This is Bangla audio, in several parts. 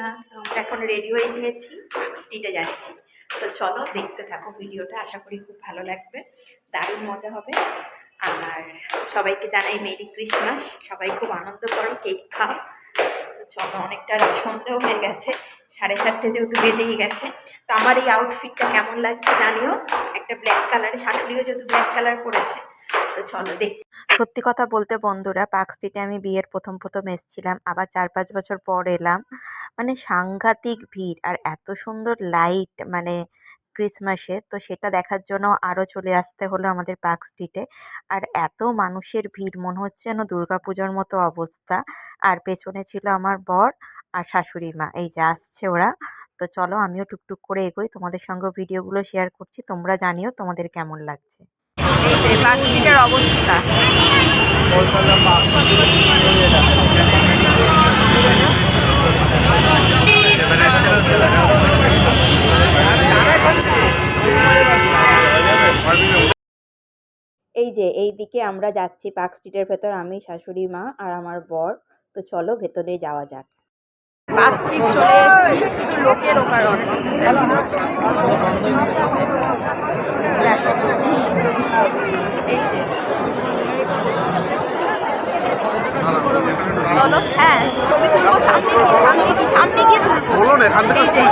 তো আমরা এখন রেডি হয়ে নিয়েছি, পার্ক স্ট্রিটে যাচ্ছি। তো চলো দেখতে থাকো ভিডিওটা, আশা করি খুব ভালো লাগবে, দারুণ মজা হবে। আর সবাইকে জানাই মেরি ক্রিসমাস, সবাই খুব আনন্দ করো, কেক খাও। তো চলো, অনেকটা সন্দেহ হয়ে গেছে, 4:30 যেহেতু বেজেই গেছে। তো আমার এই আউটফিটটা কেমন লাগছে জানিও, একটা ব্ল্যাক কালারে, শাশুড়িও যেহেতু ব্ল্যাক কালার পরেছে। তো চলো দেখ। সত্যি কথা বলতে বন্ধুরা, পার্ক স্ট্রিটে আমি বিয়ের প্রথম এসেছিলাম, আবার 4-5 বছর পর এলাম। মানে সাংঘাতিক ভিড়, আর এত সুন্দর লাইট মানে ক্রিসমাসে, তো সেটা দেখার জন্য আরও চলে আসতে হলো আমাদের পার্ক স্ট্রিটে। আর এত মানুষের ভিড়, মনে হচ্ছে যেন দুর্গাপুজোর মতো অবস্থা। আর পেছনে ছিল আমার বর আর শাশুড়ি মা, এই যে আসছে ওরা। তো চলো আমিও টুকটুক করে এগোই, তোমাদের সঙ্গে ভিডিওগুলো শেয়ার করছি, তোমরা জানিও তোমাদের কেমন লাগছে। এই যে পার্ক স্ট্রিটের অবস্থা। এই যে এই দিকে আমরা যাচ্ছি পার্ক স্ট্রিটের ভেতর, আমি, শাশুড়ি মা আর আমার বর। তো চলো ভেতরে যাওয়া যাক। পার্ক স্ট্রিট চলে এসেছি, শুধু লোকে লোকারণ। চলো, হ্যাঁ ছবি তুলবো, সামনে গিয়ে তুলবো এই যে।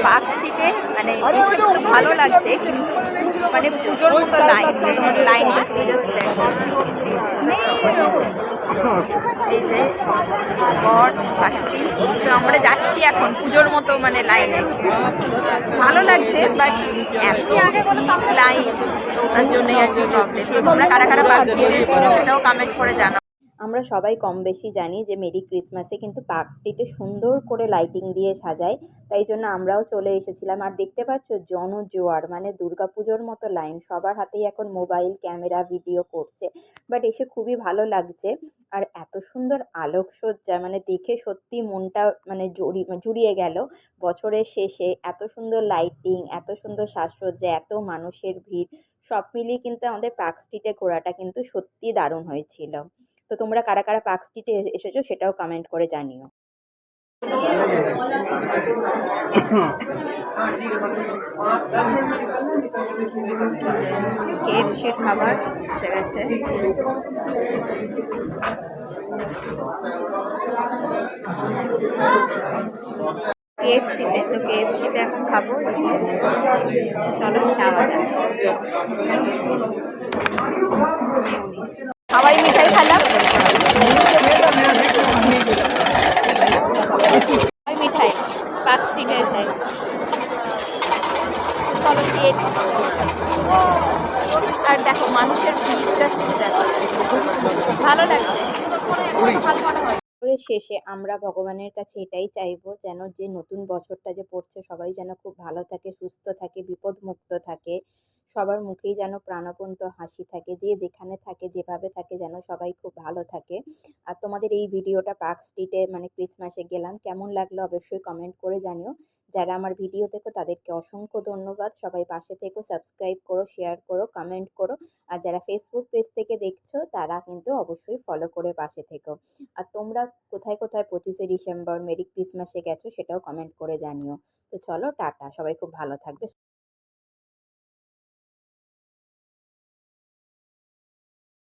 পার্ক স্ট্রিটে মানে এসে খুব ভালো লাগছে, কিন্তু মানে পুজোর মতো লাইন, তোমাদের লাইন এই যে বর পাখি। তো আমরা যাচ্ছি এখন পুজোর মতো মানে লাইনে, ভালো লাগছে, বাট এত লাইন, ওটার জন্যই আর কি প্রবলেম। তোমরা কারা কারা পার্ক স্ট্রিটে সেটাও কমেন্ট করে জানাও। আমরা সবাই কম বেশি জানি যে মেরি ক্রিসমাসে কিন্তু পার্ক স্ট্রিটে সুন্দর করে লাইটিং দিয়ে সাজায়, তাই জন্য আমরাও চলে এসেছিলাম। আর দেখতে পাচ্ছ জনজোয়ার, মানে দুর্গাপুজোর মতো লাইন, সবার হাতেই এখন মোবাইল ক্যামেরা, ভিডিও করছে। বাট এসে খুবই ভালো লাগছে। আর এত সুন্দর আলোকসজ্জা, মানে দেখে সত্যি মনটা মানে জুড়িয়ে গেল। বছরের শেষে এত সুন্দর লাইটিং, এত সুন্দর সাজসজ্জা, এত মানুষের ভিড়, সব মিলিয়ে কিন্তু আমাদের পার্ক স্ট্রিটে ঘোরাটা কিন্তু সত্যি দারুণ হয়েছিল। তো তোমরা কারা কারা পার্ক স্ট্রিটে এসেছো সেটাও কমেন্ট করে জানিও। কেএফসির খাবার এসে গেছে। কেএফসিতে, তো কেএফসিতে এখন খাবো। চলো খাওয়া যাক। হাওয়াই মিঠাই খেলাম, মিঠাই পার্ক স্ট্রিটে এসে। চলো দিয়ে, আর দেখো মানুষের ভিড়টা দেখো, ভালো লাগছে। শেষে আমরা ভগবানের কাছে এটাই চাইবো, যেন যে নতুন বছরটা যে পড়ছে সবাই যেন খুব ভালো থাকে, সুস্থ থাকে, বিপদমুক্ত থাকে, সবার মুখেই যেন প্রাণবন্ত হাসি থাকে, যে যেখানে থাকে যেভাবে থাকে যেন সবাই খুব ভালো থাকে। আর তোমাদের এই ভিডিওটা পার্ক স্ট্রিটে মানে ক্রিসমাসে গেলাম, কেমন লাগলো অবশ্যই কমেন্ট করে জানিও। যারা আমার ভিডিও দেখো তাদেরকে অসংখ্য ধন্যবাদ। সবাই পাশে থেকো, সাবস্ক্রাইব করো, শেয়ার করো, কমেন্ট করো। আর যারা ফেসবুক পেজ থেকে দেখছো তারা কিন্তু অবশ্যই ফলো করে পাশে থেকো। আর তোমরা কোথায় কোথায় 25শে ডিসেম্বর মেরি ক্রিসমাসে গেছো সেটাও কমেন্ট করে জানিও। তো চলো টাটা, সবাই খুব ভালো থাকবে।